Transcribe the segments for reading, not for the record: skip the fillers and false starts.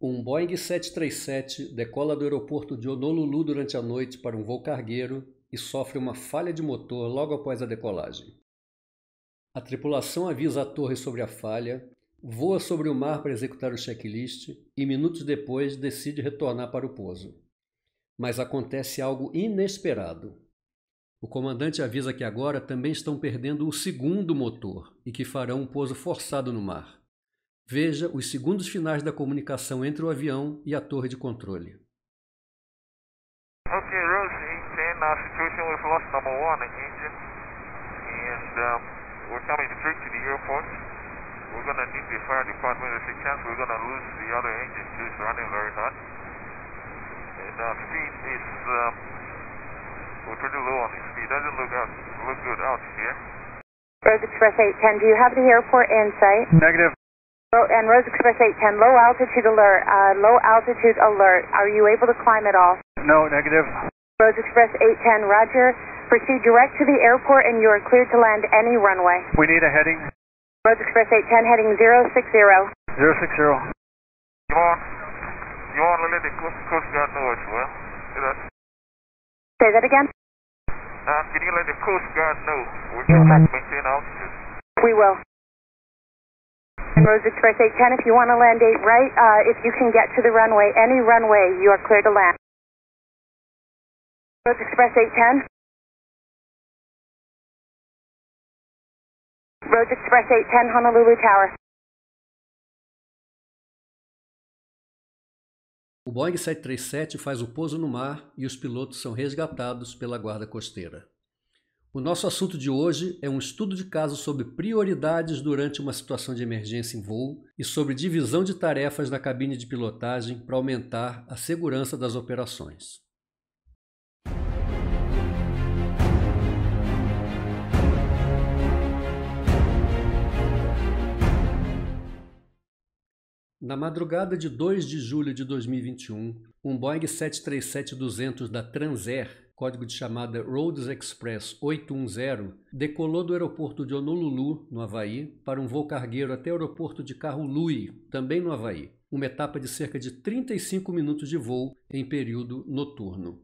Um Boeing 737 decola do aeroporto de Honolulu durante a noite para um voo cargueiro e sofre uma falha de motor logo após a decolagem. A tripulação avisa a torre sobre a falha, voa sobre o mar para executar o checklist e minutos depois decide retornar para o pouso. Mas acontece algo inesperado. O comandante avisa que agora também estão perdendo o segundo motor e que farão um pouso forçado no mar. Veja os segundos finais da comunicação entre o avião e a torre de controle. Okay, Rose 810, situation we've lost number 1 engine and we're coming straight to the airport. We're going to need the fire department if you can, we're going to lose the other engine too, it's running very hot. And speed is, we're pretty low on the speed, doesn't look good out here. Rose Express 810, do you have the airport in sight? Negative. And Rose Express 810, low altitude alert. Are you able to climb at all? No, negative. Rose Express 810, roger. Proceed direct to the airport and you are cleared to land any runway. We need a heading. Rose Express 810, heading 060. 060. You want to let the Coast Guard know as well? Say that again? Can you let the Coast Guard know? We're going to maintain altitude. We will. And Rose Express 810, if you want to land 8 right, if you can get to the runway, any runway, you are clear to land. Rose Express 810. Rose Express 810, Honolulu Tower. O Boeing 737 faz o pouso no mar e os pilotos são resgatados pela guarda costeira. O nosso assunto de hoje é um estudo de caso sobre prioridades durante uma situação de emergência em voo e sobre divisão de tarefas na cabine de pilotagem para aumentar a segurança das operações. Na madrugada de 2 de julho de 2021, um Boeing 737-200 da Transair, código de chamada Rhodes Express 810, decolou do aeroporto de Honolulu, no Havaí, para um voo cargueiro até o aeroporto de Kahului, também no Havaí, uma etapa de cerca de 35 minutos de voo em período noturno.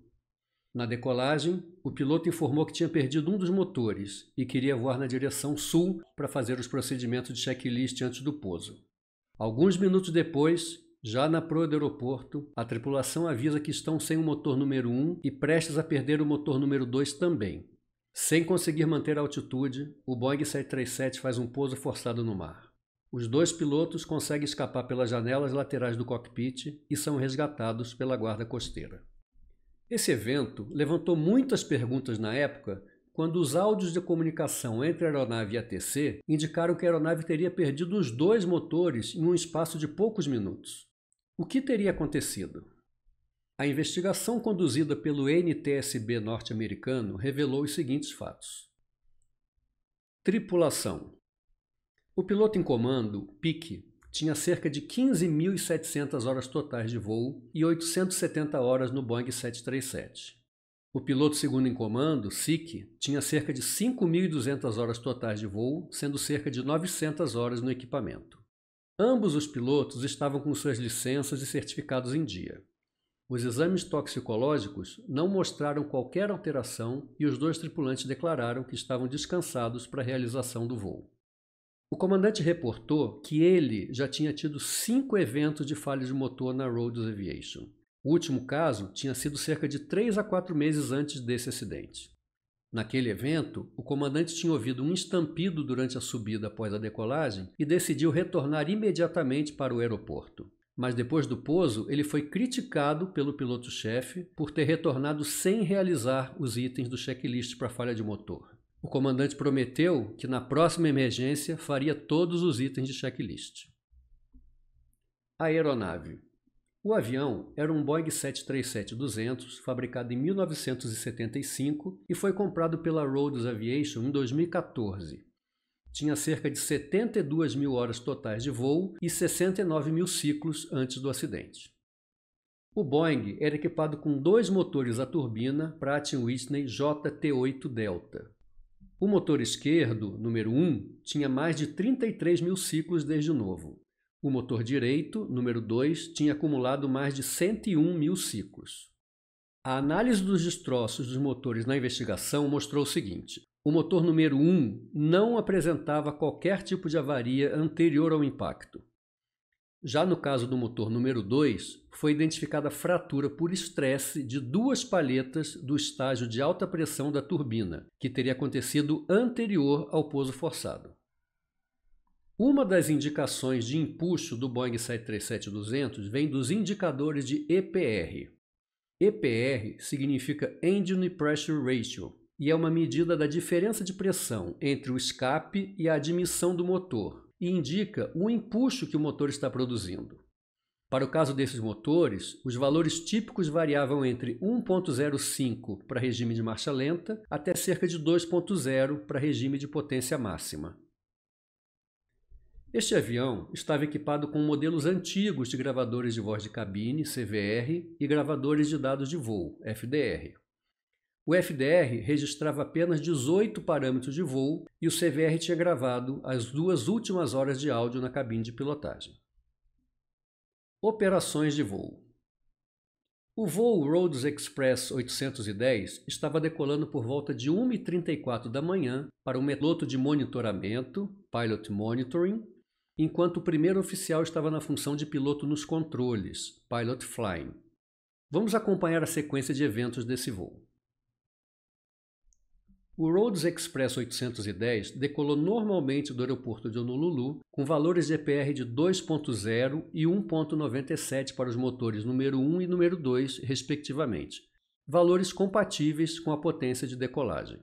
Na decolagem, o piloto informou que tinha perdido um dos motores e queria voar na direção sul para fazer os procedimentos de checklist antes do pouso. Alguns minutos depois, já na proa do aeroporto, a tripulação avisa que estão sem o motor número 1 e prestes a perder o motor número 2 também. Sem conseguir manter a altitude, o Boeing 737 faz um pouso forçado no mar. Os dois pilotos conseguem escapar pelas janelas laterais do cockpit e são resgatados pela guarda costeira. Esse evento levantou muitas perguntas na época, quando os áudios de comunicação entre a aeronave e a ATC indicaram que a aeronave teria perdido os dois motores em um espaço de poucos minutos. O que teria acontecido? A investigação conduzida pelo NTSB norte-americano revelou os seguintes fatos. Tripulação. O piloto em comando, Pique, tinha cerca de 15.700 horas totais de voo e 870 horas no Boeing 737. O piloto segundo em comando, Sik, tinha cerca de 5.200 horas totais de voo, sendo cerca de 900 horas no equipamento. Ambos os pilotos estavam com suas licenças e certificados em dia. Os exames toxicológicos não mostraram qualquer alteração e os dois tripulantes declararam que estavam descansados para a realização do voo. O comandante reportou que ele já tinha tido 5 eventos de falha de motor na Rhodes Aviation. O último caso tinha sido cerca de 3 a 4 meses antes desse acidente. Naquele evento, o comandante tinha ouvido um estampido durante a subida após a decolagem e decidiu retornar imediatamente para o aeroporto. Mas depois do pouso, ele foi criticado pelo piloto-chefe por ter retornado sem realizar os itens do checklist para falha de motor. O comandante prometeu que na próxima emergência faria todos os itens de checklist. A aeronave. O avião era um Boeing 737-200, fabricado em 1975 e foi comprado pela Rhodes Aviation em 2014. Tinha cerca de 72 mil horas totais de voo e 69 mil ciclos antes do acidente. O Boeing era equipado com 2 motores a turbina Pratt & Whitney JT8 Delta. O motor esquerdo, número 1, tinha mais de 33 mil ciclos desde novo. O motor direito, número 2, tinha acumulado mais de 101 mil ciclos. A análise dos destroços dos motores na investigação mostrou o seguinte: o motor número 1 não apresentava qualquer tipo de avaria anterior ao impacto. Já no caso do motor número 2, foi identificada fratura por estresse de 2 palhetas do estágio de alta pressão da turbina, que teria acontecido anterior ao pouso forçado. Uma das indicações de empuxo do Boeing 737-200 vem dos indicadores de EPR. EPR significa Engine Pressure Ratio e é uma medida da diferença de pressão entre o escape e a admissão do motor e indica o empuxo que o motor está produzindo. Para o caso desses motores, os valores típicos variavam entre 1.05 para regime de marcha lenta até cerca de 2.0 para regime de potência máxima. Este avião estava equipado com modelos antigos de gravadores de voz de cabine, CVR, e gravadores de dados de voo, FDR. O FDR registrava apenas 18 parâmetros de voo e o CVR tinha gravado as 2 últimas horas de áudio na cabine de pilotagem. Operações de voo. O voo Rhodes Express 810 estava decolando por volta de 1h34 da manhã para o piloto de monitoramento, Pilot Monitoring, enquanto o primeiro oficial estava na função de piloto nos controles, Pilot Flying. Vamos acompanhar a sequência de eventos desse voo. O Rhodes Express 810 decolou normalmente do aeroporto de Honolulu com valores de EPR de 2.0 e 1.97 para os motores número 1 e número 2, respectivamente, valores compatíveis com a potência de decolagem.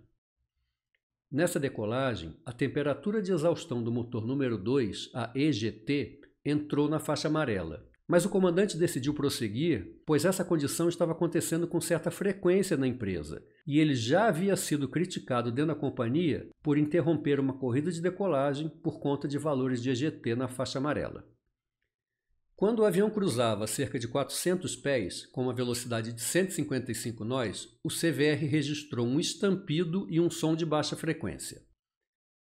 Nessa decolagem, a temperatura de exaustão do motor número 2, a EGT, entrou na faixa amarela, mas o comandante decidiu prosseguir, pois essa condição estava acontecendo com certa frequência na empresa, e ele já havia sido criticado dentro da companhia por interromper uma corrida de decolagem por conta de valores de EGT na faixa amarela. Quando o avião cruzava cerca de 400 pés, com uma velocidade de 155 nós, o CVR registrou um estampido e um som de baixa frequência.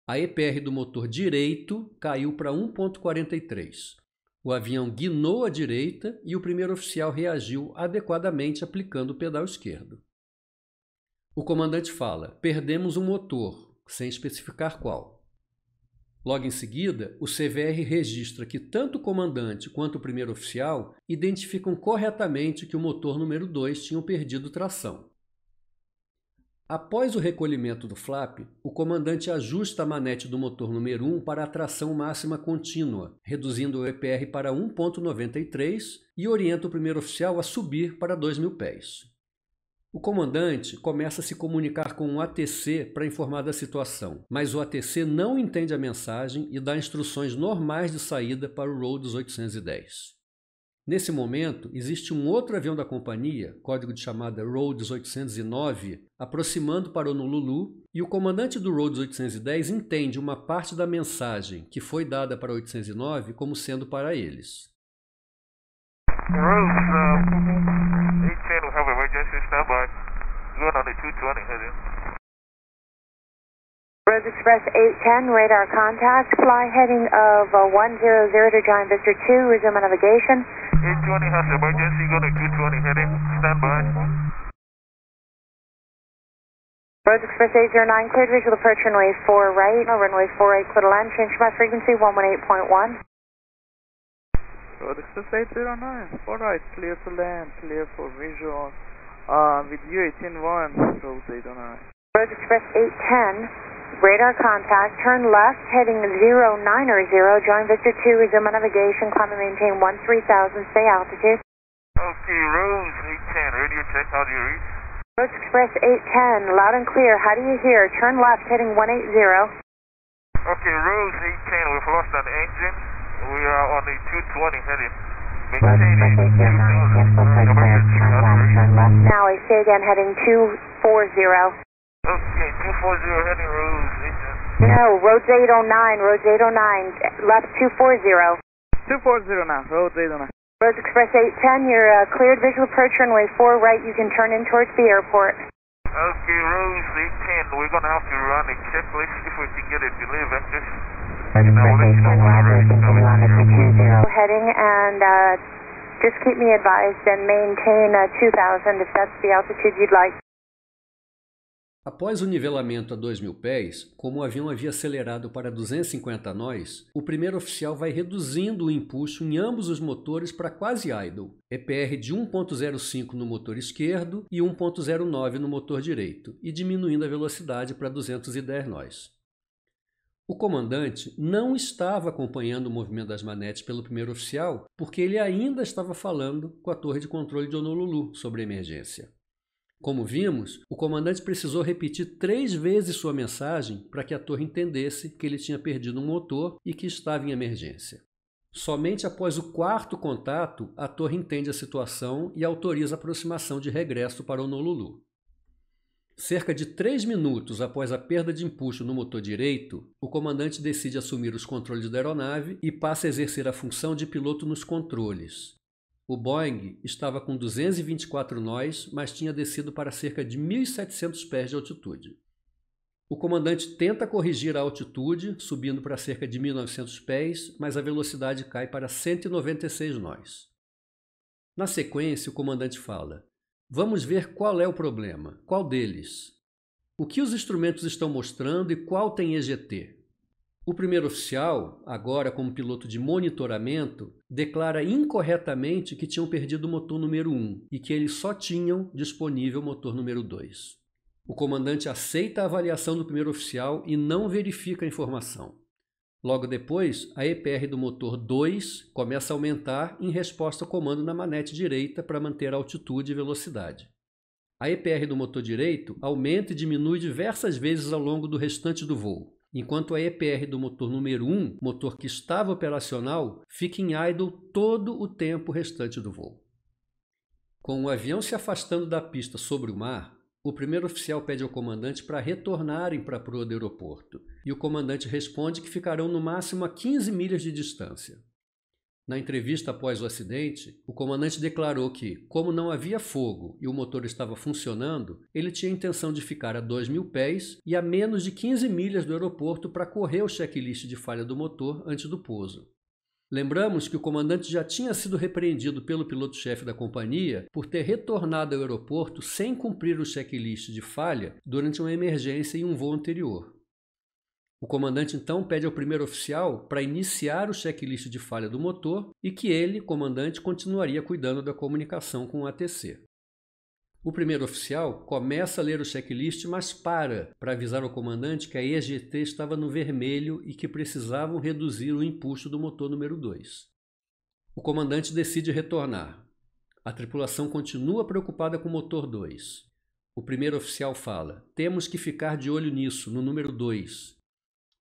A EPR do motor direito caiu para 1.43. O avião guinou à direita e o primeiro oficial reagiu adequadamente aplicando o pedal esquerdo. O comandante fala: "Perdemos um motor", sem especificar qual. Logo em seguida, o CVR registra que tanto o comandante quanto o primeiro oficial identificam corretamente que o motor número 2 tinha perdido tração. Após o recolhimento do flap, o comandante ajusta a manete do motor número 1 para a tração máxima contínua, reduzindo o EPR para 1.93 e orienta o primeiro oficial a subir para 2.000 pés. O comandante começa a se comunicar com um ATC para informar da situação, mas o ATC não entende a mensagem e dá instruções normais de saída para o Rhodes 810. Nesse momento, existe um outro avião da companhia, código de chamada Rhodes 809, aproximando para Honolulu, e o comandante do Rhodes 810 entende uma parte da mensagem que foi dada para o 809 como sendo para eles. Rhodes 810, we have emergency standby. Going on the 220 heading. Rhodes Express 810, radar contact, fly heading of 100 to join Victor 2, resume navigation. 820 has emergency, going to 220 heading, standby. Rhodes Express 809, cleared visual approach runway 4 right, runway 48, clear to land, change my frequency 118.1. Rhodes Express 809, 4 right, clear to land, clear for visual, with U18-1, Rhodes 809. Rhodes Express 810, radar contact, turn left, heading 090, join Victor 2, resume navigation, climb and maintain 13,000, stay altitude. Okay, Rhodes 810, radio check, how do you read? Rhodes Express 810, loud and clear, how do you hear? Turn left, heading 180. Okay, Rhodes 810, we've lost an engine. We are on the 220 heading. Now I say again, heading 240. Okay, 240 heading Rhodes 810. No, Rhodes 809, Rhodes 809, left 240. 240 now, Rhodes 809. Rhodes Express 810, you're cleared visual approach runway 4 right, you can turn in towards the airport. Okay, Rhodes 810, we're going to have to run a checklist if we can get a delay vector. Heading and just keep me advised and maintain 2000 if that's the altitude you'd like. Após o nivelamento a 2.000 pés, como o avião havia acelerado para 250 nós, o primeiro oficial vai reduzindo o empuxo em ambos os motores para quase idle, EPR de 1.05 no motor esquerdo e 1.09 no motor direito, e diminuindo a velocidade para 210 nós. O comandante não estava acompanhando o movimento das manetes pelo primeiro oficial porque ele ainda estava falando com a torre de controle de Honolulu sobre a emergência. Como vimos, o comandante precisou repetir 3 vezes sua mensagem para que a torre entendesse que ele tinha perdido um motor e que estava em emergência. Somente após o 4º contato, a torre entende a situação e autoriza a aproximação de regresso para Honolulu. Cerca de 3 minutos após a perda de empuxo no motor direito, o comandante decide assumir os controles da aeronave e passa a exercer a função de piloto nos controles. O Boeing estava com 224 nós, mas tinha descido para cerca de 1.700 pés de altitude. O comandante tenta corrigir a altitude, subindo para cerca de 1.900 pés, mas a velocidade cai para 196 nós. Na sequência, o comandante fala: "Vamos ver qual é o problema, qual deles? O que os instrumentos estão mostrando e qual tem EGT?" O primeiro oficial, agora como piloto de monitoramento, declara incorretamente que tinham perdido o motor número 1 e que eles só tinham disponível o motor número 2. O comandante aceita a avaliação do primeiro oficial e não verifica a informação. Logo depois, a EPR do motor 2 começa a aumentar em resposta ao comando na manete direita para manter a altitude e velocidade. A EPR do motor direito aumenta e diminui diversas vezes ao longo do restante do voo, enquanto a EPR do motor número 1, motor que estava operacional, fica em idle todo o tempo restante do voo. Com o avião se afastando da pista sobre o mar, o primeiro oficial pede ao comandante para retornarem para a proa do aeroporto, e o comandante responde que ficarão no máximo a 15 milhas de distância. Na entrevista após o acidente, o comandante declarou que, como não havia fogo e o motor estava funcionando, ele tinha a intenção de ficar a 2.000 pés e a menos de 15 milhas do aeroporto para correr o checklist de falha do motor antes do pouso. Lembramos que o comandante já tinha sido repreendido pelo piloto-chefe da companhia por ter retornado ao aeroporto sem cumprir o checklist de falha durante uma emergência em um voo anterior. O comandante então pede ao primeiro oficial para iniciar o checklist de falha do motor e que ele, comandante, continuaria cuidando da comunicação com o ATC. O primeiro oficial começa a ler o checklist, mas para avisar ao comandante que a EGT estava no vermelho e que precisavam reduzir o empuxo do motor número 2. O comandante decide retornar. A tripulação continua preocupada com o motor 2. O primeiro oficial fala: "Temos que ficar de olho nisso, no número 2.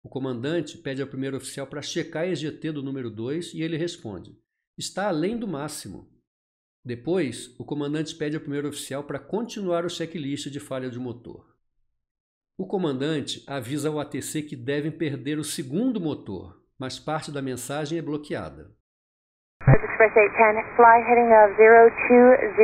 O comandante pede ao primeiro oficial para checar a EGT do número 2 e ele responde: "Está além do máximo." Depois, o comandante pede ao primeiro oficial para continuar o checklist de falha de motor. O comandante avisa ao ATC que devem perder o segundo motor, mas parte da mensagem é bloqueada. Express 810, fly heading of 020,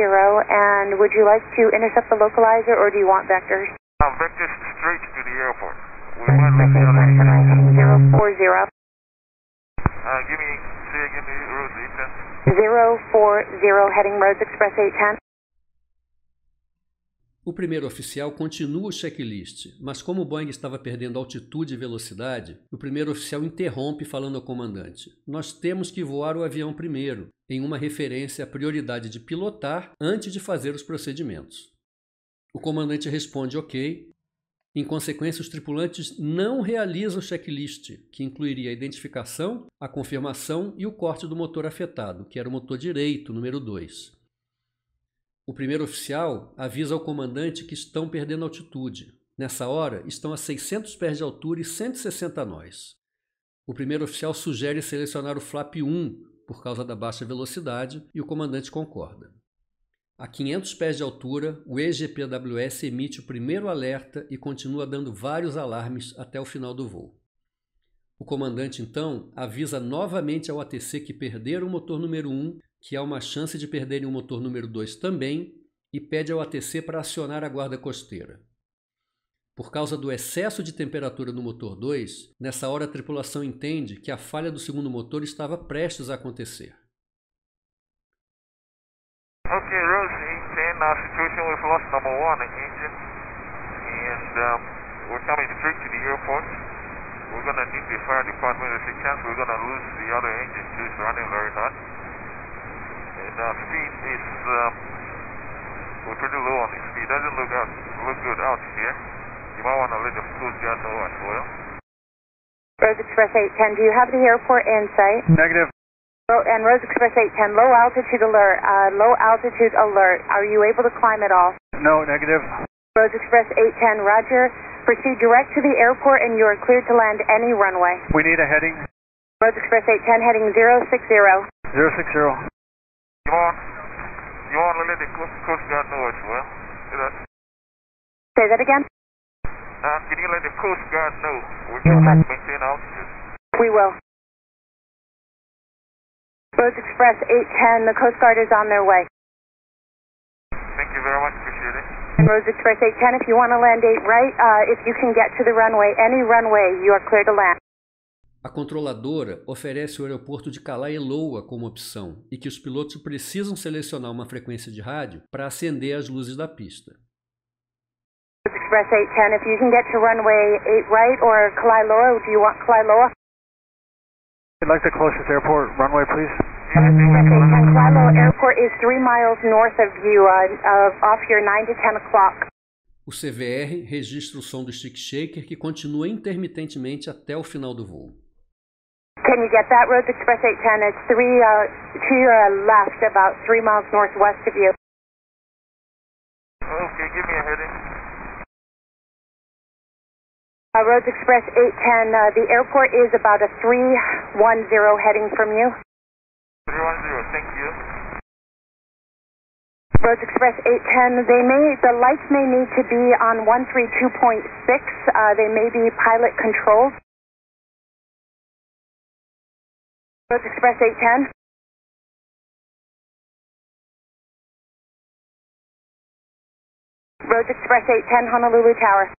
and would you like to intercept the localizer or do you want vectors? Vectors straight to the airport. We Express might let the 810, other 040. say again the roads 810. 040, heading Roads Express 810. O primeiro oficial continua o checklist, mas como o Boeing estava perdendo altitude e velocidade, o primeiro oficial interrompe falando ao comandante: "Nós temos que voar o avião primeiro", em uma referência à prioridade de pilotar antes de fazer os procedimentos. O comandante responde ok. Em consequência, os tripulantes não realizam o checklist, que incluiria a identificação, a confirmação e o corte do motor afetado, que era o motor direito, número 2. O primeiro oficial avisa ao comandante que estão perdendo altitude. Nessa hora, estão a 600 pés de altura e 160 nós. O primeiro oficial sugere selecionar o flap 1 por causa da baixa velocidade e o comandante concorda. A 500 pés de altura, o EGPWS emite o primeiro alerta e continua dando vários alarmes até o final do voo. O comandante, então, avisa novamente ao ATC que perderam o motor número 1, que há uma chance de perderem o motor número 2 também, e pede ao ATC para acionar a guarda costeira. Por causa do excesso de temperatura no motor 2, nessa hora a tripulação entende que a falha do segundo motor estava prestes a acontecer. Okay, Rose 810, situation we've lost number 1 engine, and we're coming straight to the airport. We're going to need the fire department. There's a chance we're going to lose the other engine too. It's running very hot. And speed is, we're pretty low on the speed. Doesn't look good out here. You might want to let the Coast Guard know as well. Rose Express 810, do you have the airport in sight? Negative. And Rose Express 810, low altitude alert. Are you able to climb at all? No, negative. Rose Express 810, roger. Proceed direct to the airport and you are cleared to land any runway. We need a heading. Rose Express 810, heading 060. 060. You want to let the Coast Guard know as well? Say that again? Can you let the Coast Guard know we're trying to maintain altitude? We will. Rose Express 810, the Coast Guard is on their way. Thank you very much, appreciate it. And Rose Express 810, if you want to land 8 right, if you can get to the runway, any runway, you are clear to land. A controladora oferece o aeroporto de Kalaeloa como opção e que os pilotos precisam selecionar uma frequência de rádio para acender as luzes da pista. Rose Express 810, if you can get to runway 8 right or Kalaeloa, do you want Kalaeloa? I'd like the closest airport runway, please. Rose Express 810, Kalaeloa Airport is 3 miles north of you, off your 9 to 10 o'clock. O CVR registra o som do stick shaker que continua intermitentemente até o final do voo. Can you get that, Rose Express 810? It's to your left, about 3 miles northwest of you. Okay, give me a heading. Rose Express 810, the airport is about a 310 heading from you. 310, thank you. Rose Express 810, the lights may need to be on 132.6. They may be pilot controlled. Rose Express 810. Rose Express 810, Honolulu Tower.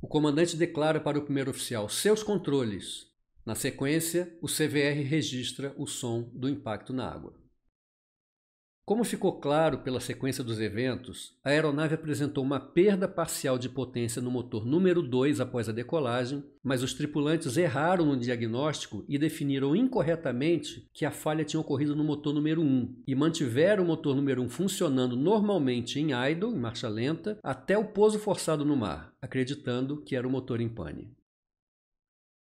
O comandante declara para o primeiro oficial seus controles. Na sequência, o CVR registra o som do impacto na água. Como ficou claro pela sequência dos eventos, a aeronave apresentou uma perda parcial de potência no motor número 2 após a decolagem, mas os tripulantes erraram no diagnóstico e definiram incorretamente que a falha tinha ocorrido no motor número 1 e mantiveram o motor número 1 funcionando normalmente em idle, em marcha lenta, até o pouso forçado no mar, acreditando que era o motor em pane.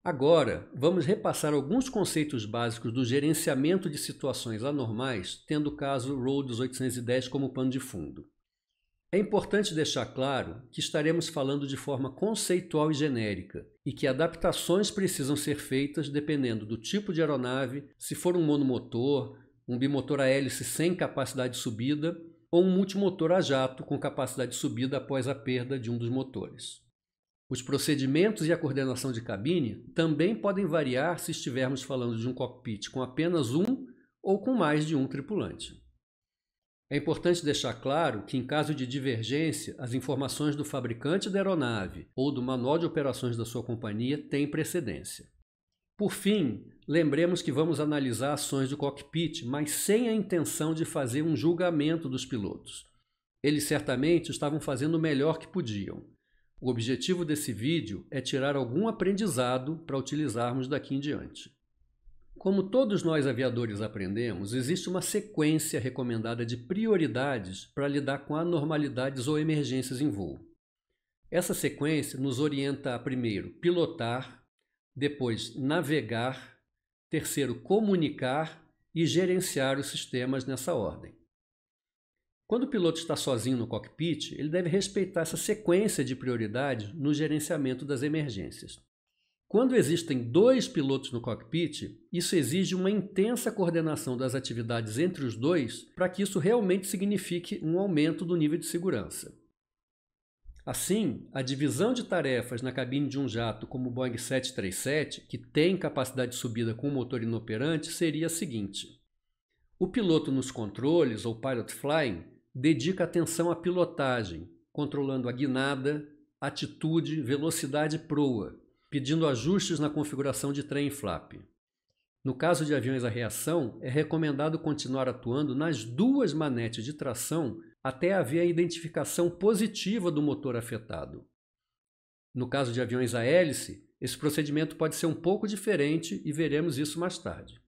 Agora, vamos repassar alguns conceitos básicos do gerenciamento de situações anormais, tendo o caso Rhodes 810 como pano de fundo. É importante deixar claro que estaremos falando de forma conceitual e genérica, e que adaptações precisam ser feitas dependendo do tipo de aeronave, se for um monomotor, um bimotor a hélice sem capacidade de subida, ou um multimotor a jato com capacidade de subida após a perda de um dos motores. Os procedimentos e a coordenação de cabine também podem variar se estivermos falando de um cockpit com apenas um ou com mais de um tripulante. É importante deixar claro que, em caso de divergência, as informações do fabricante da aeronave ou do manual de operações da sua companhia têm precedência. Por fim, lembremos que vamos analisar ações do cockpit, mas sem a intenção de fazer um julgamento dos pilotos. Eles certamente estavam fazendo o melhor que podiam. O objetivo desse vídeo é tirar algum aprendizado para utilizarmos daqui em diante. Como todos nós aviadores aprendemos, existe uma sequência recomendada de prioridades para lidar com anormalidades ou emergências em voo. Essa sequência nos orienta a primeiro pilotar, depois navegar, terceiro comunicar e gerenciar os sistemas nessa ordem. Quando o piloto está sozinho no cockpit, ele deve respeitar essa sequência de prioridades no gerenciamento das emergências. Quando existem dois pilotos no cockpit, isso exige uma intensa coordenação das atividades entre os dois para que isso realmente signifique um aumento do nível de segurança. Assim, a divisão de tarefas na cabine de um jato como o Boeing 737, que tem capacidade de subida com o motor inoperante, seria a seguinte. O piloto nos controles, ou pilot flying, dedica atenção à pilotagem, controlando a guinada, atitude, velocidade e proa, pedindo ajustes na configuração de trem e flap. No caso de aviões a reação, é recomendado continuar atuando nas duas manetes de tração até haver a identificação positiva do motor afetado. No caso de aviões a hélice, esse procedimento pode ser um pouco diferente e veremos isso mais tarde.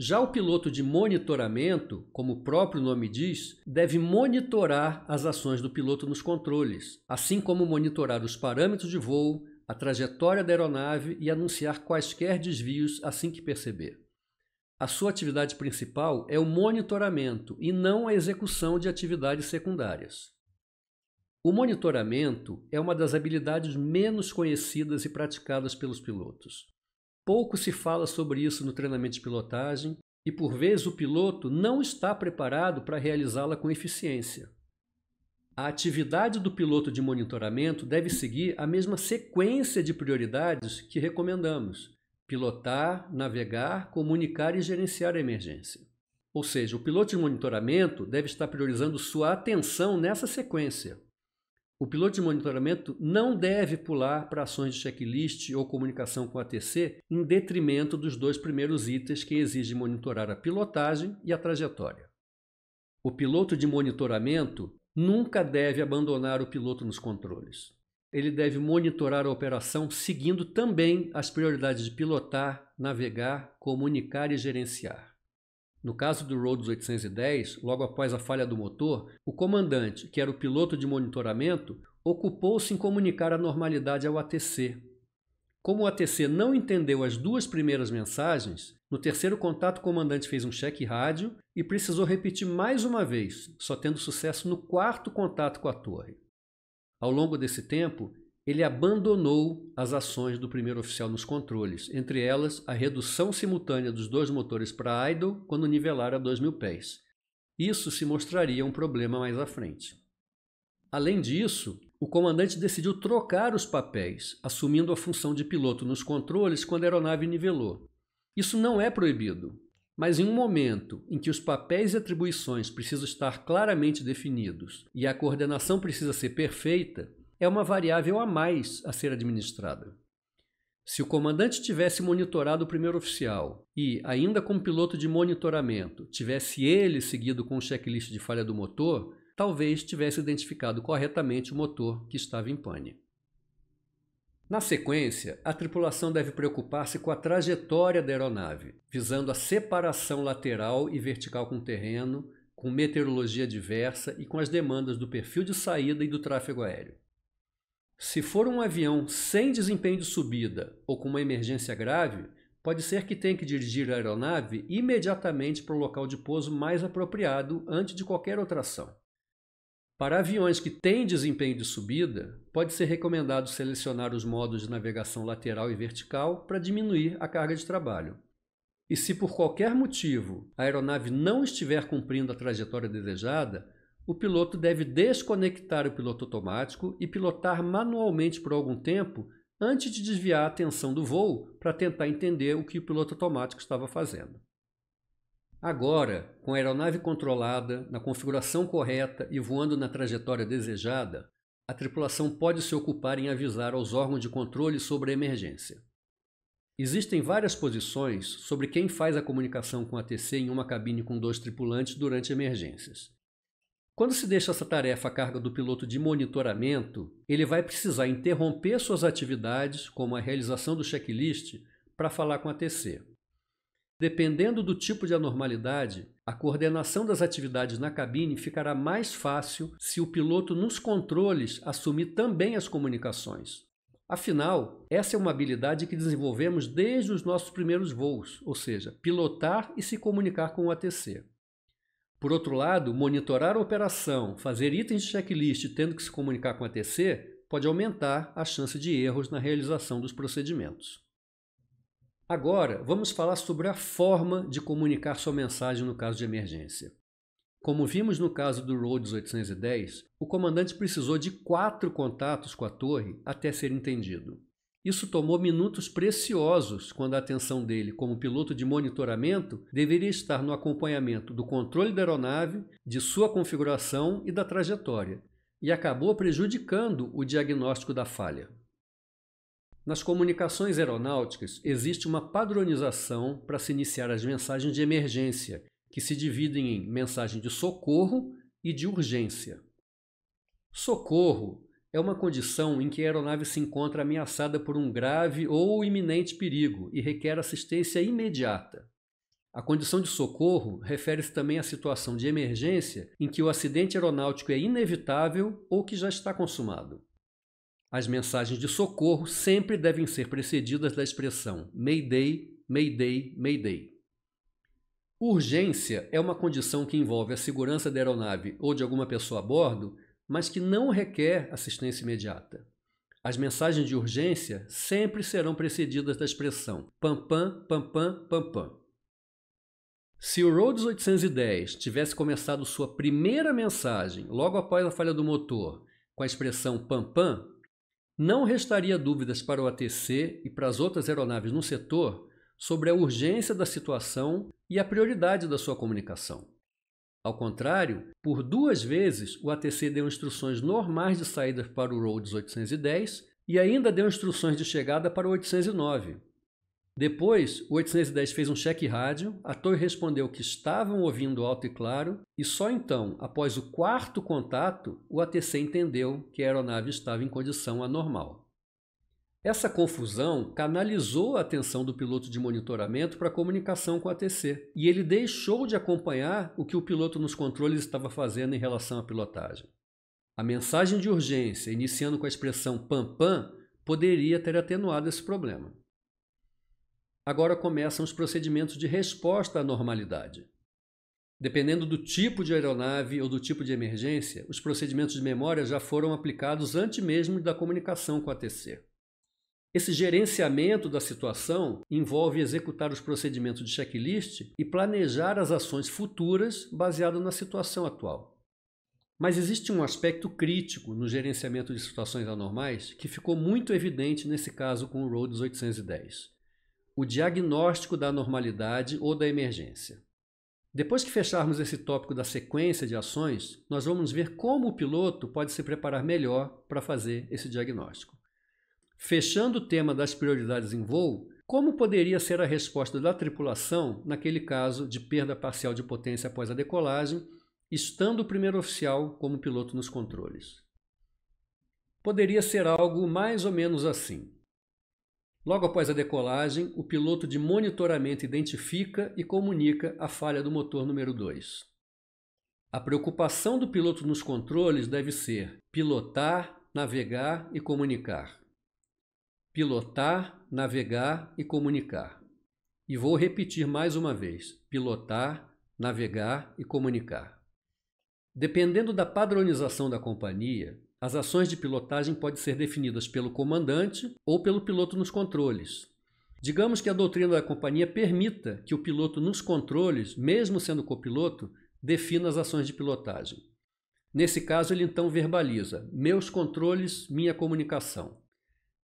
Já o piloto de monitoramento, como o próprio nome diz, deve monitorar as ações do piloto nos controles, assim como monitorar os parâmetros de voo, a trajetória da aeronave e anunciar quaisquer desvios assim que perceber. A sua atividade principal é o monitoramento e não a execução de atividades secundárias. O monitoramento é uma das habilidades menos conhecidas e praticadas pelos pilotos. Pouco se fala sobre isso no treinamento de pilotagem e, por vezes, o piloto não está preparado para realizá-la com eficiência. A atividade do piloto de monitoramento deve seguir a mesma sequência de prioridades que recomendamos: pilotar, navegar, comunicar e gerenciar a emergência. Ou seja, o piloto de monitoramento deve estar priorizando sua atenção nessa sequência. O piloto de monitoramento não deve pular para ações de checklist ou comunicação com a ATC em detrimento dos dois primeiros itens que exigem monitorar a pilotagem e a trajetória. O piloto de monitoramento nunca deve abandonar o piloto nos controles. Ele deve monitorar a operação seguindo também as prioridades de pilotar, navegar, comunicar e gerenciar. No caso do Rhodes 810, logo após a falha do motor, o comandante, que era o piloto de monitoramento, ocupou-se em comunicar a normalidade ao ATC. Como o ATC não entendeu as duas primeiras mensagens, no terceiro contato o comandante fez um cheque rádio e precisou repetir mais uma vez, só tendo sucesso no quarto contato com a torre. Ao longo desse tempo, ele abandonou as ações do primeiro oficial nos controles, entre elas a redução simultânea dos dois motores para idle quando nivelar a 2.000 pés. Isso se mostraria um problema mais à frente. Além disso, o comandante decidiu trocar os papéis, assumindo a função de piloto nos controles quando a aeronave nivelou. Isso não é proibido, mas em um momento em que os papéis e atribuições precisam estar claramente definidos e a coordenação precisa ser perfeita, é uma variável a mais a ser administrada. Se o comandante tivesse monitorado o primeiro oficial e, ainda como piloto de monitoramento, tivesse ele seguido com o checklist de falha do motor, talvez tivesse identificado corretamente o motor que estava em pane. Na sequência, a tripulação deve preocupar-se com a trajetória da aeronave, visando a separação lateral e vertical com o terreno, com meteorologia diversa e com as demandas do perfil de saída e do tráfego aéreo. Se for um avião sem desempenho de subida ou com uma emergência grave, pode ser que tenha que dirigir a aeronave imediatamente para o local de pouso mais apropriado antes de qualquer outra ação. Para aviões que têm desempenho de subida, pode ser recomendado selecionar os modos de navegação lateral e vertical para diminuir a carga de trabalho. E se por qualquer motivo a aeronave não estiver cumprindo a trajetória desejada, o piloto deve desconectar o piloto automático e pilotar manualmente por algum tempo antes de desviar a atenção do voo para tentar entender o que o piloto automático estava fazendo. Agora, com a aeronave controlada, na configuração correta e voando na trajetória desejada, a tripulação pode se ocupar em avisar aos órgãos de controle sobre a emergência. Existem várias posições sobre quem faz a comunicação com a ATC em uma cabine com 2 tripulantes durante emergências. Quando se deixa essa tarefa a cargo do piloto de monitoramento, ele vai precisar interromper suas atividades, como a realização do checklist, para falar com a ATC. Dependendo do tipo de anormalidade, a coordenação das atividades na cabine ficará mais fácil se o piloto nos controles assumir também as comunicações. Afinal, essa é uma habilidade que desenvolvemos desde os nossos primeiros voos, ou seja, pilotar e se comunicar com o ATC. Por outro lado, monitorar a operação, fazer itens de checklist tendo que se comunicar com a ATC pode aumentar a chance de erros na realização dos procedimentos. Agora, vamos falar sobre a forma de comunicar sua mensagem no caso de emergência. Como vimos no caso do Rhodes 810, o comandante precisou de 4 contatos com a torre até ser entendido. Isso tomou minutos preciosos quando a atenção dele, como piloto de monitoramento, deveria estar no acompanhamento do controle da aeronave, de sua configuração e da trajetória, e acabou prejudicando o diagnóstico da falha. Nas comunicações aeronáuticas, existe uma padronização para se iniciar as mensagens de emergência, que se dividem em mensagem de socorro e de urgência. Socorro é uma condição em que a aeronave se encontra ameaçada por um grave ou iminente perigo e requer assistência imediata. A condição de socorro refere-se também à situação de emergência em que o acidente aeronáutico é inevitável ou que já está consumado. As mensagens de socorro sempre devem ser precedidas da expressão Mayday, Mayday, Mayday. Urgência é uma condição que envolve a segurança da aeronave ou de alguma pessoa a bordo, mas que não requer assistência imediata. As mensagens de urgência sempre serão precedidas da expressão pam-pam, pam-pam, pam-pam. Se o Rhodes 810 tivesse começado sua primeira mensagem logo após a falha do motor com a expressão pam-pam, não restaria dúvidas para o ATC e para as outras aeronaves no setor sobre a urgência da situação e a prioridade da sua comunicação. Ao contrário, por 2 vezes o ATC deu instruções normais de saída para o Rhodes 810 e ainda deu instruções de chegada para o 809. Depois, o 810 fez um cheque rádio, a torre respondeu que estavam ouvindo alto e claro, e só então, após o 4º contato, o ATC entendeu que a aeronave estava em condição anormal. Essa confusão canalizou a atenção do piloto de monitoramento para a comunicação com o ATC, e ele deixou de acompanhar o que o piloto nos controles estava fazendo em relação à pilotagem. A mensagem de urgência, iniciando com a expressão pam-pam, poderia ter atenuado esse problema. Agora começam os procedimentos de resposta à normalidade. Dependendo do tipo de aeronave ou do tipo de emergência, os procedimentos de memória já foram aplicados antes mesmo da comunicação com o ATC. Esse gerenciamento da situação envolve executar os procedimentos de checklist e planejar as ações futuras baseado na situação atual. Mas existe um aspecto crítico no gerenciamento de situações anormais que ficou muito evidente nesse caso com o Rhodes 810. O diagnóstico da anormalidade ou da emergência. Depois que fecharmos esse tópico da sequência de ações, nós vamos ver como o piloto pode se preparar melhor para fazer esse diagnóstico. Fechando o tema das prioridades em voo, como poderia ser a resposta da tripulação naquele caso de perda parcial de potência após a decolagem, estando o primeiro oficial como piloto nos controles? Poderia ser algo mais ou menos assim. Logo após a decolagem, o piloto de monitoramento identifica e comunica a falha do motor número 2. A preocupação do piloto nos controles deve ser pilotar, navegar e comunicar. Pilotar, navegar e comunicar. E vou repetir mais uma vez: pilotar, navegar e comunicar. Dependendo da padronização da companhia, as ações de pilotagem podem ser definidas pelo comandante ou pelo piloto nos controles. Digamos que a doutrina da companhia permita que o piloto nos controles, mesmo sendo copiloto, defina as ações de pilotagem. Nesse caso, ele então verbaliza: meus controles, minha comunicação.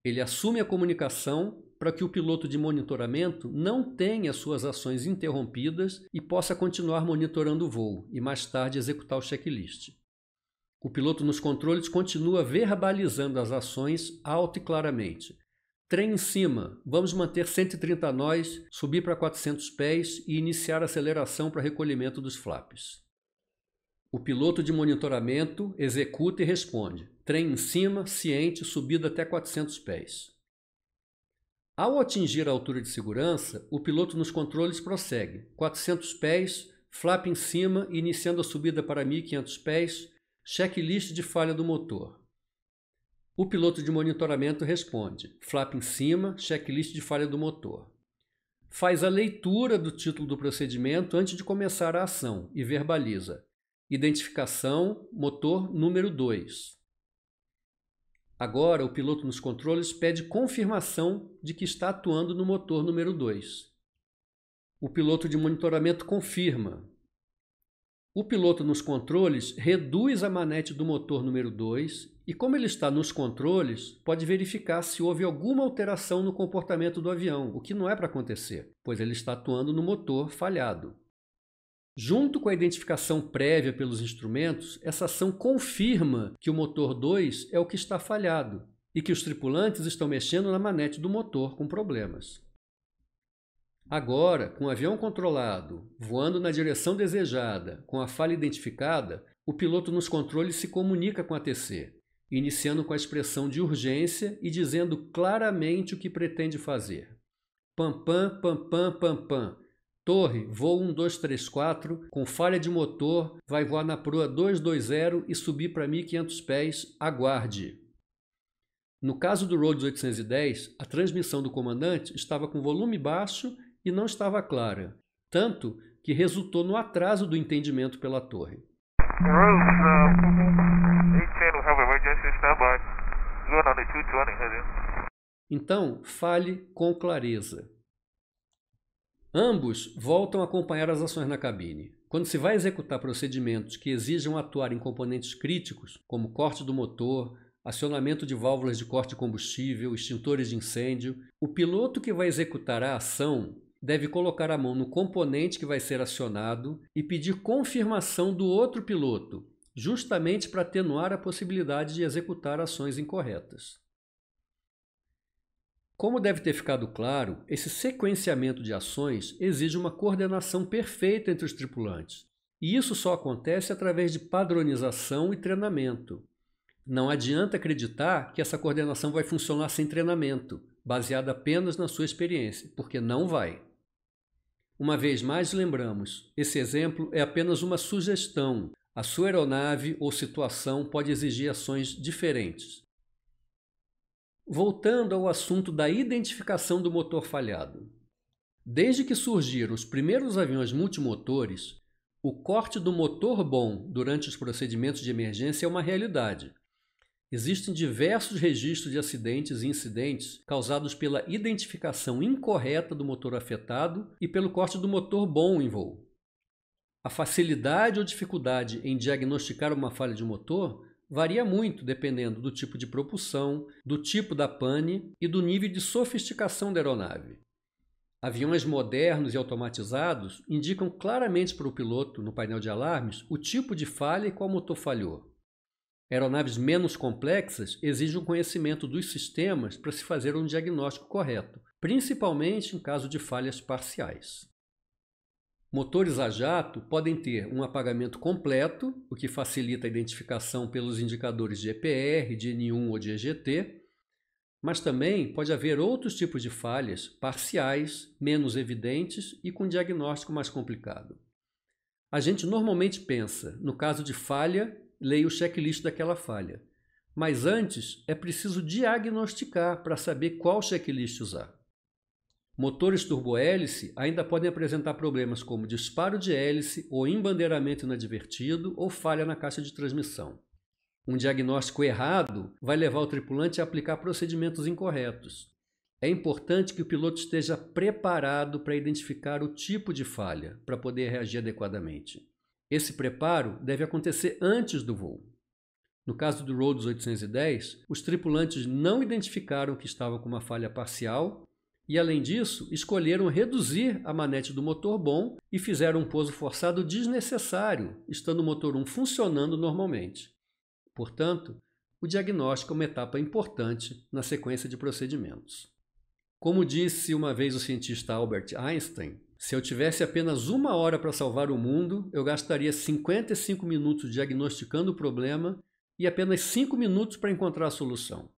Ele assume a comunicação para que o piloto de monitoramento não tenha suas ações interrompidas e possa continuar monitorando o voo e mais tarde executar o checklist. O piloto nos controles continua verbalizando as ações alto e claramente. Trem em cima, vamos manter 130 nós, subir para 400 pés e iniciar a aceleração para recolhimento dos flaps. O piloto de monitoramento executa e responde: trem em cima, ciente, subida até 400 pés. Ao atingir a altura de segurança, o piloto nos controles prossegue: 400 pés, flap em cima, iniciando a subida para 1500 pés, checklist de falha do motor. O piloto de monitoramento responde: flap em cima, checklist de falha do motor. Faz a leitura do título do procedimento antes de começar a ação e verbaliza: identificação, motor número 2. Agora, o piloto nos controles pede confirmação de que está atuando no motor número 2. O piloto de monitoramento confirma. O piloto nos controles reduz a manete do motor número 2 e, como ele está nos controles, pode verificar se houve alguma alteração no comportamento do avião, o que não é para acontecer, pois ele está atuando no motor falhado. Junto com a identificação prévia pelos instrumentos, essa ação confirma que o motor 2 é o que está falhado e que os tripulantes estão mexendo na manete do motor com problemas. Agora, com o avião controlado, voando na direção desejada, com a falha identificada, o piloto nos controles se comunica com a ATC, iniciando com a expressão de urgência e dizendo claramente o que pretende fazer. Pam, pam, pam, pam, pam, pam. Torre, voo 1234, com falha de motor, vai voar na proa 220 e subir para 1500 pés, aguarde. No caso do Rhodes 810, a transmissão do comandante estava com volume baixo e não estava clara, tanto que resultou no atraso do entendimento pela torre. Rhodes 810, we have emergency standby. Good on the 220 heading. Então, fale com clareza. Ambos voltam a acompanhar as ações na cabine. Quando se vai executar procedimentos que exijam atuar em componentes críticos, como corte do motor, acionamento de válvulas de corte de combustível, extintores de incêndio, o piloto que vai executar a ação deve colocar a mão no componente que vai ser acionado e pedir confirmação do outro piloto, justamente para atenuar a possibilidade de executar ações incorretas. Como deve ter ficado claro, esse sequenciamento de ações exige uma coordenação perfeita entre os tripulantes, e isso só acontece através de padronização e treinamento. Não adianta acreditar que essa coordenação vai funcionar sem treinamento, baseada apenas na sua experiência, porque não vai. Uma vez mais lembramos, esse exemplo é apenas uma sugestão. A sua aeronave ou situação pode exigir ações diferentes. Voltando ao assunto da identificação do motor falhado. Desde que surgiram os primeiros aviões multimotores, o corte do motor bom durante os procedimentos de emergência é uma realidade. Existem diversos registros de acidentes e incidentes causados pela identificação incorreta do motor afetado e pelo corte do motor bom em voo. A facilidade ou dificuldade em diagnosticar uma falha de motor varia muito dependendo do tipo de propulsão, do tipo da pane e do nível de sofisticação da aeronave. Aviões modernos e automatizados indicam claramente para o piloto, no painel de alarmes, o tipo de falha e qual motor falhou. Aeronaves menos complexas exigem um conhecimento dos sistemas para se fazer um diagnóstico correto, principalmente em caso de falhas parciais. Motores a jato podem ter um apagamento completo, o que facilita a identificação pelos indicadores de EPR, de N1 ou de EGT, mas também pode haver outros tipos de falhas parciais, menos evidentes e com diagnóstico mais complicado. A gente normalmente pensa, no caso de falha, leia o checklist daquela falha. Mas antes é preciso diagnosticar para saber qual checklist usar. Motores turbohélice ainda podem apresentar problemas como disparo de hélice ou embandeiramento inadvertido ou falha na caixa de transmissão. Um diagnóstico errado vai levar o tripulante a aplicar procedimentos incorretos. É importante que o piloto esteja preparado para identificar o tipo de falha, para poder reagir adequadamente. Esse preparo deve acontecer antes do voo. No caso do Rhodes 810, os tripulantes não identificaram que estavam com uma falha parcial e, além disso, escolheram reduzir a manete do motor bom e fizeram um pouso forçado desnecessário, estando o motor 1 funcionando normalmente. Portanto, o diagnóstico é uma etapa importante na sequência de procedimentos. Como disse uma vez o cientista Albert Einstein, se eu tivesse apenas 1 hora para salvar o mundo, eu gastaria 55 minutos diagnosticando o problema e apenas 5 minutos para encontrar a solução.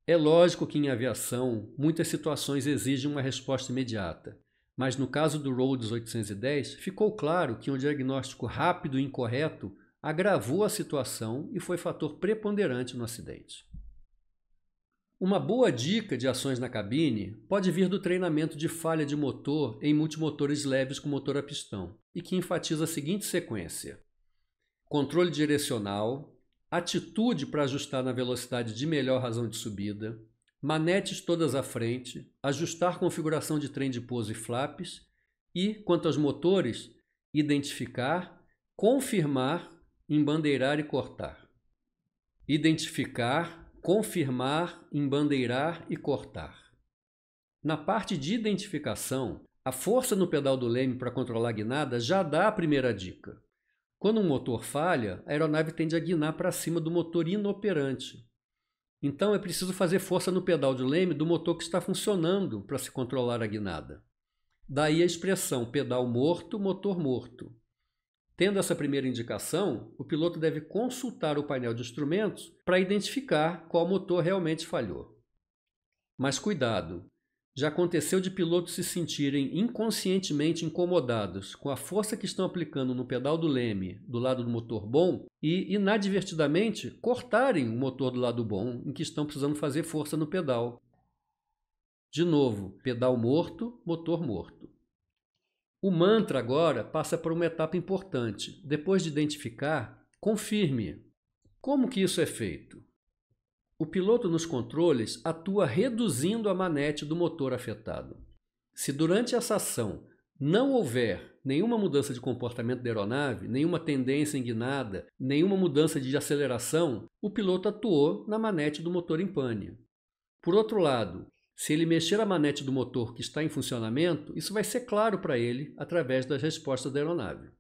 É lógico que em aviação, muitas situações exigem uma resposta imediata, mas no caso do Rhodes 810, ficou claro que um diagnóstico rápido e incorreto agravou a situação e foi fator preponderante no acidente. Uma boa dica de ações na cabine pode vir do treinamento de falha de motor em multimotores leves com motor a pistão e que enfatiza a seguinte sequência: controle direcional, atitude para ajustar na velocidade de melhor razão de subida, manetes todas à frente, ajustar configuração de trem de pouso e flaps e, quanto aos motores, identificar, confirmar, embandeirar e cortar. Identificar, confirmar, embandeirar e cortar. Na parte de identificação, A força no pedal do leme para controlar a guinada já dá a primeira dica. Quando um motor falha, a aeronave tende a guinar para cima do motor inoperante. Então é preciso fazer força no pedal de leme do motor que está funcionando para se controlar a guinada. Daí a expressão pedal morto, motor morto. Tendo essa primeira indicação, o piloto deve consultar o painel de instrumentos para identificar qual motor realmente falhou. Mas cuidado! Já aconteceu de pilotos se sentirem inconscientemente incomodados com a força que estão aplicando no pedal do leme do lado do motor bom e, inadvertidamente, cortarem o motor do lado bom em que estão precisando fazer força no pedal. De novo, pedal morto, motor morto. O mantra agora passa por uma etapa importante. Depois de identificar, confirme. Como que isso é feito? O piloto nos controles atua reduzindo a manete do motor afetado. Se durante essa ação não houver nenhuma mudança de comportamento da aeronave, nenhuma tendência em guinada, nenhuma mudança de aceleração, o piloto atuou na manete do motor em pane. Por outro lado, se ele mexer a manete do motor que está em funcionamento, isso vai ser claro para ele através das respostas da aeronave.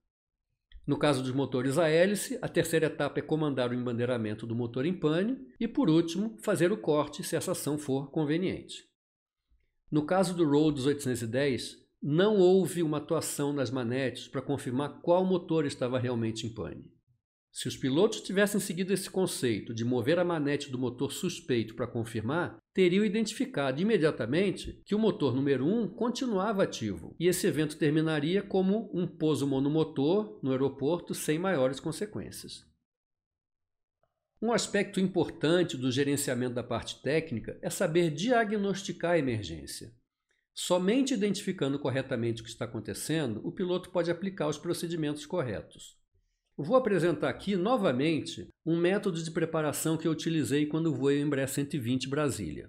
No caso dos motores a hélice, a terceira etapa é comandar o embandeiramento do motor em pane e, por último, fazer o corte se essa ação for conveniente. No caso do Rhodes 810, não houve uma atuação nas manetes para confirmar qual motor estava realmente em pane. Se os pilotos tivessem seguido esse conceito de mover a manete do motor suspeito para confirmar, teriam identificado imediatamente que o motor número 1 continuava ativo e esse evento terminaria como um pouso monomotor no aeroporto sem maiores consequências. Um aspecto importante do gerenciamento da parte técnica é saber diagnosticar a emergência. Somente identificando corretamente o que está acontecendo, o piloto pode aplicar os procedimentos corretos. Vou apresentar aqui novamente um método de preparação que eu utilizei quando voei o Embraer 120 Brasília.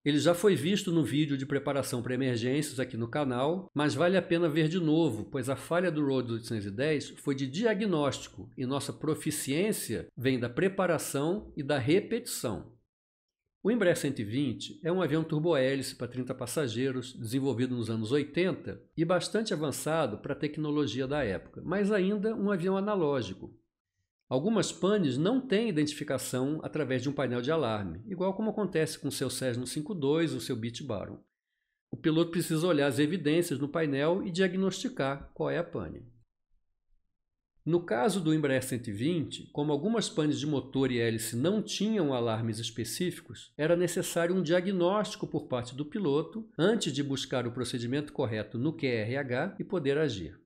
Ele já foi visto no vídeo de preparação para emergências aqui no canal, mas vale a pena ver de novo, pois a falha do Rhodes 810 foi de diagnóstico e nossa proficiência vem da preparação e da repetição. O Embraer 120 é um avião turbohélice para 30 passageiros, desenvolvido nos anos 80 e bastante avançado para a tecnologia da época, mas ainda um avião analógico. Algumas panes não têm identificação através de um painel de alarme, igual como acontece com o seu Cessna 52 ou o seu Beech Baron. O piloto precisa olhar as evidências no painel e diagnosticar qual é a pane. No caso do Embraer 120, como algumas panes de motor e hélice não tinham alarmes específicos, era necessário um diagnóstico por parte do piloto antes de buscar o procedimento correto no QRH e poder agir.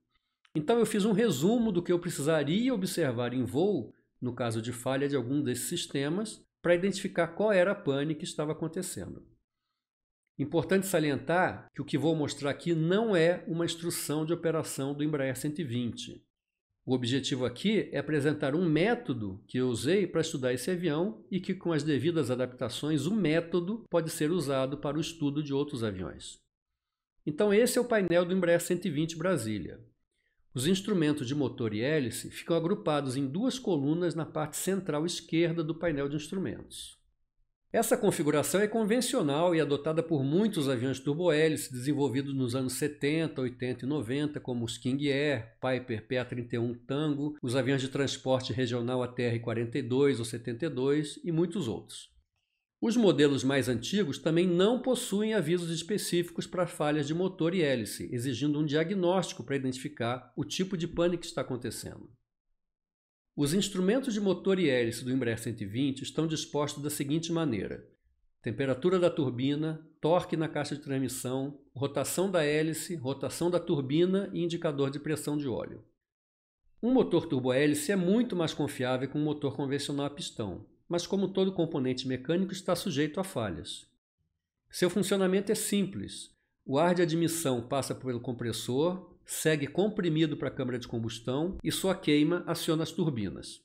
Então eu fiz um resumo do que eu precisaria observar em voo, no caso de falha de algum desses sistemas, para identificar qual era a pane que estava acontecendo. Importante salientar que o que vou mostrar aqui não é uma instrução de operação do Embraer 120. O objetivo aqui é apresentar um método que eu usei para estudar esse avião e que, com as devidas adaptações, o método pode ser usado para o estudo de outros aviões. Então esse é o painel do Embraer 120 Brasília. Os instrumentos de motor e hélice ficam agrupados em duas colunas na parte central esquerda do painel de instrumentos. Essa configuração é convencional e adotada por muitos aviões turbohélice desenvolvidos nos anos 70, 80 e 90, como os King Air, Piper PA-31 Tango, os aviões de transporte regional ATR-42 ou 72 e muitos outros. Os modelos mais antigos também não possuem avisos específicos para falhas de motor e hélice, exigindo um diagnóstico para identificar o tipo de pane que está acontecendo. Os instrumentos de motor e hélice do Embraer 120 estão dispostos da seguinte maneira: temperatura da turbina, torque na caixa de transmissão, rotação da hélice, rotação da turbina e indicador de pressão de óleo. Um motor turbohélice é muito mais confiável que um motor convencional a pistão, mas como todo componente mecânico está sujeito a falhas. Seu funcionamento é simples. O ar de admissão passa pelo compressor, segue comprimido para a câmara de combustão e sua queima aciona as turbinas.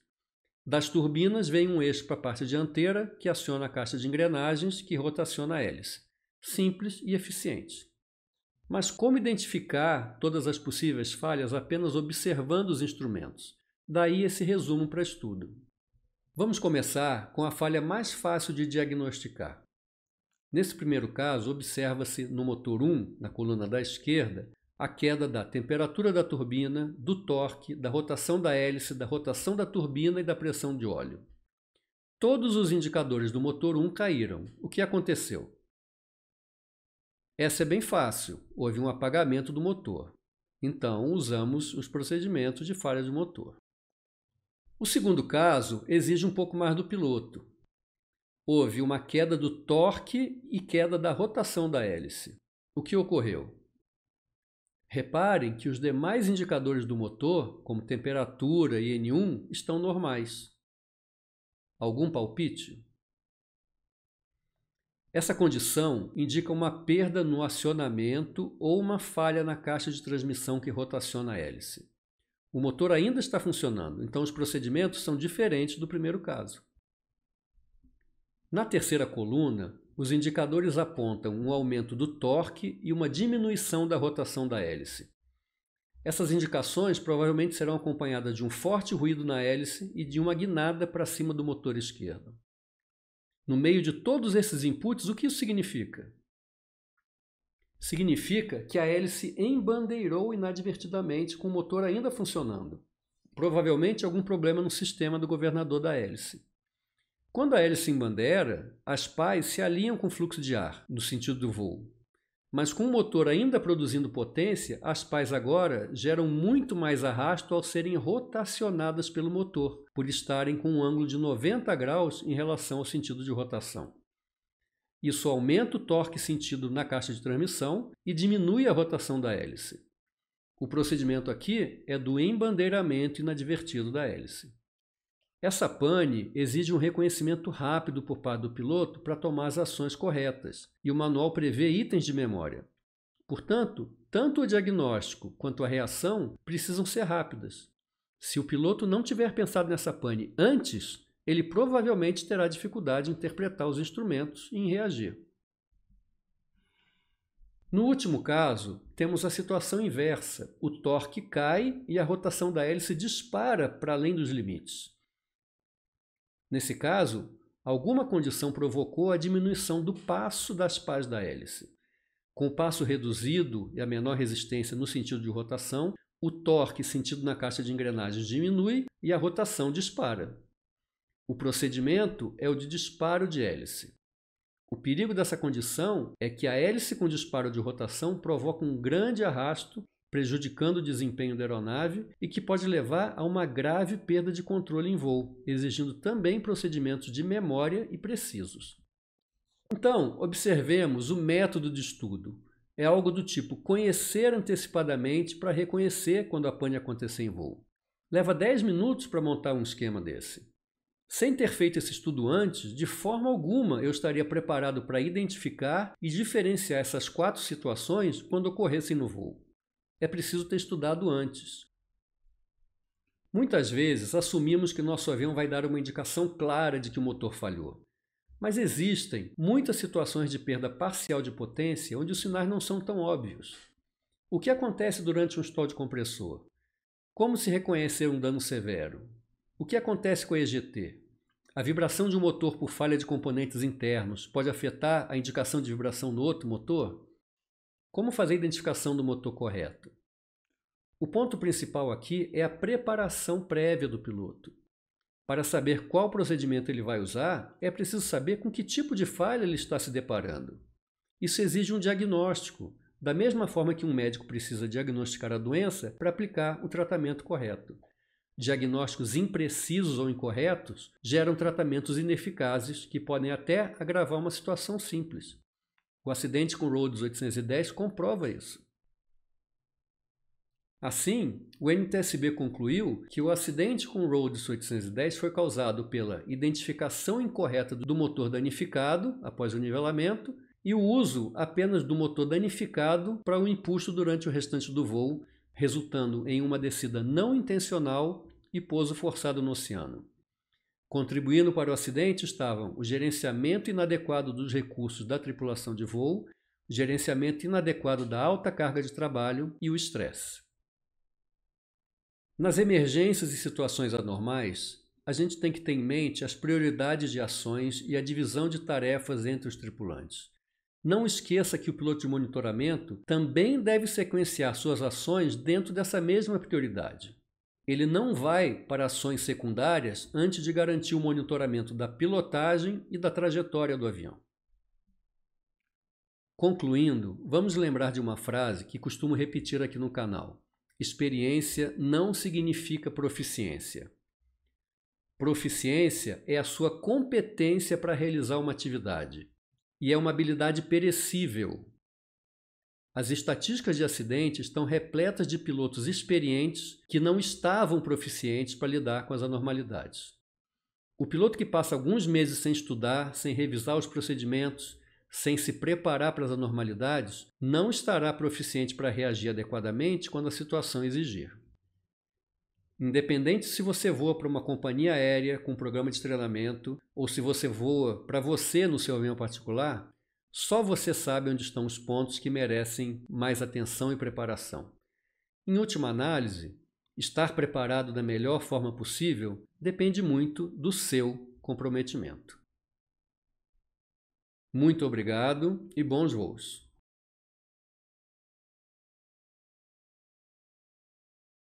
Das turbinas vem um eixo para a parte dianteira que aciona a caixa de engrenagens que rotaciona a hélice. Simples e eficiente. Mas como identificar todas as possíveis falhas apenas observando os instrumentos? Daí esse resumo para estudo. Vamos começar com a falha mais fácil de diagnosticar. Nesse primeiro caso, observa-se no motor 1, na coluna da esquerda, a queda da temperatura da turbina, do torque, da rotação da hélice, da rotação da turbina e da pressão de óleo. Todos os indicadores do motor 1 caíram. O que aconteceu? Essa é bem fácil. Houve um apagamento do motor. Então, usamos os procedimentos de falha de motor. O segundo caso exige um pouco mais do piloto. Houve uma queda do torque e queda da rotação da hélice. O que ocorreu? Reparem que os demais indicadores do motor, como temperatura e N1, estão normais. Algum palpite? Essa condição indica uma perda no acionamento ou uma falha na caixa de transmissão que rotaciona a hélice. O motor ainda está funcionando, então os procedimentos são diferentes do primeiro caso. Na terceira coluna, os indicadores apontam um aumento do torque e uma diminuição da rotação da hélice. Essas indicações provavelmente serão acompanhadas de um forte ruído na hélice e de uma guinada para cima do motor esquerdo. No meio de todos esses inputs, o que isso significa? Significa que a hélice embandeirou inadvertidamente com o motor ainda funcionando. Provavelmente algum problema no sistema do governador da hélice. Quando a hélice embandeira, as pás se alinham com o fluxo de ar, no sentido do voo. Mas com o motor ainda produzindo potência, as pás agora geram muito mais arrasto ao serem rotacionadas pelo motor, por estarem com um ângulo de 90 graus em relação ao sentido de rotação. Isso aumenta o torque sentido na caixa de transmissão e diminui a rotação da hélice. O procedimento aqui é do embandeiramento inadvertido da hélice. Essa pane exige um reconhecimento rápido por parte do piloto para tomar as ações corretas, e o manual prevê itens de memória. Portanto, tanto o diagnóstico quanto a reação precisam ser rápidas. Se o piloto não tiver pensado nessa pane antes, ele provavelmente terá dificuldade em interpretar os instrumentos e em reagir. No último caso, temos a situação inversa. O torque cai e a rotação da hélice dispara para além dos limites. Nesse caso, alguma condição provocou a diminuição do passo das pás da hélice. Com o passo reduzido e a menor resistência no sentido de rotação, o torque sentido na caixa de engrenagens diminui e a rotação dispara. O procedimento é o de disparo de hélice. O perigo dessa condição é que a hélice com disparo de rotação provoca um grande arrasto, prejudicando o desempenho da aeronave e que pode levar a uma grave perda de controle em voo, exigindo também procedimentos de memória e precisos. Então, observemos o método de estudo. É algo do tipo conhecer antecipadamente para reconhecer quando a pane acontecer em voo. Leva 10 minutos para montar um esquema desse. Sem ter feito esse estudo antes, de forma alguma eu estaria preparado para identificar e diferenciar essas 4 situações quando ocorressem no voo. É preciso ter estudado antes. Muitas vezes assumimos que nosso avião vai dar uma indicação clara de que o motor falhou. Mas existem muitas situações de perda parcial de potência onde os sinais não são tão óbvios. O que acontece durante um stall de compressor? Como se reconhecer um dano severo? O que acontece com a EGT? A vibração de um motor por falha de componentes internos pode afetar a indicação de vibração no outro motor? Como fazer a identificação do motor correto? O ponto principal aqui é a preparação prévia do piloto. Para saber qual procedimento ele vai usar, é preciso saber com que tipo de falha ele está se deparando. Isso exige um diagnóstico, da mesma forma que um médico precisa diagnosticar a doença para aplicar o tratamento correto. Diagnósticos imprecisos ou incorretos geram tratamentos ineficazes que podem até agravar uma situação simples. O acidente com o Rhodes 810 comprova isso. Assim, o NTSB concluiu que o acidente com o Rhodes 810 foi causado pela identificação incorreta do motor danificado após o nivelamento e o uso apenas do motor danificado para o impulso durante o restante do voo, resultando em uma descida não intencional e pouso forçado no oceano. Contribuindo para o acidente estavam o gerenciamento inadequado dos recursos da tripulação de voo, o gerenciamento inadequado da alta carga de trabalho e o estresse. Nas emergências e situações anormais, a gente tem que ter em mente as prioridades de ações e a divisão de tarefas entre os tripulantes. Não esqueça que o piloto de monitoramento também deve sequenciar suas ações dentro dessa mesma prioridade. Ele não vai para ações secundárias antes de garantir o monitoramento da pilotagem e da trajetória do avião. Concluindo, vamos lembrar de uma frase que costumo repetir aqui no canal. Experiência não significa proficiência. Proficiência é a sua competência para realizar uma atividade e é uma habilidade perecível. As estatísticas de acidentes estão repletas de pilotos experientes que não estavam proficientes para lidar com as anormalidades. O piloto que passa alguns meses sem estudar, sem revisar os procedimentos, sem se preparar para as anormalidades, não estará proficiente para reagir adequadamente quando a situação exigir. Independente se você voa para uma companhia aérea com um programa de treinamento ou se você voa para você no seu avião particular, só você sabe onde estão os pontos que merecem mais atenção e preparação. Em última análise, estar preparado da melhor forma possível depende muito do seu comprometimento. Muito obrigado e bons voos!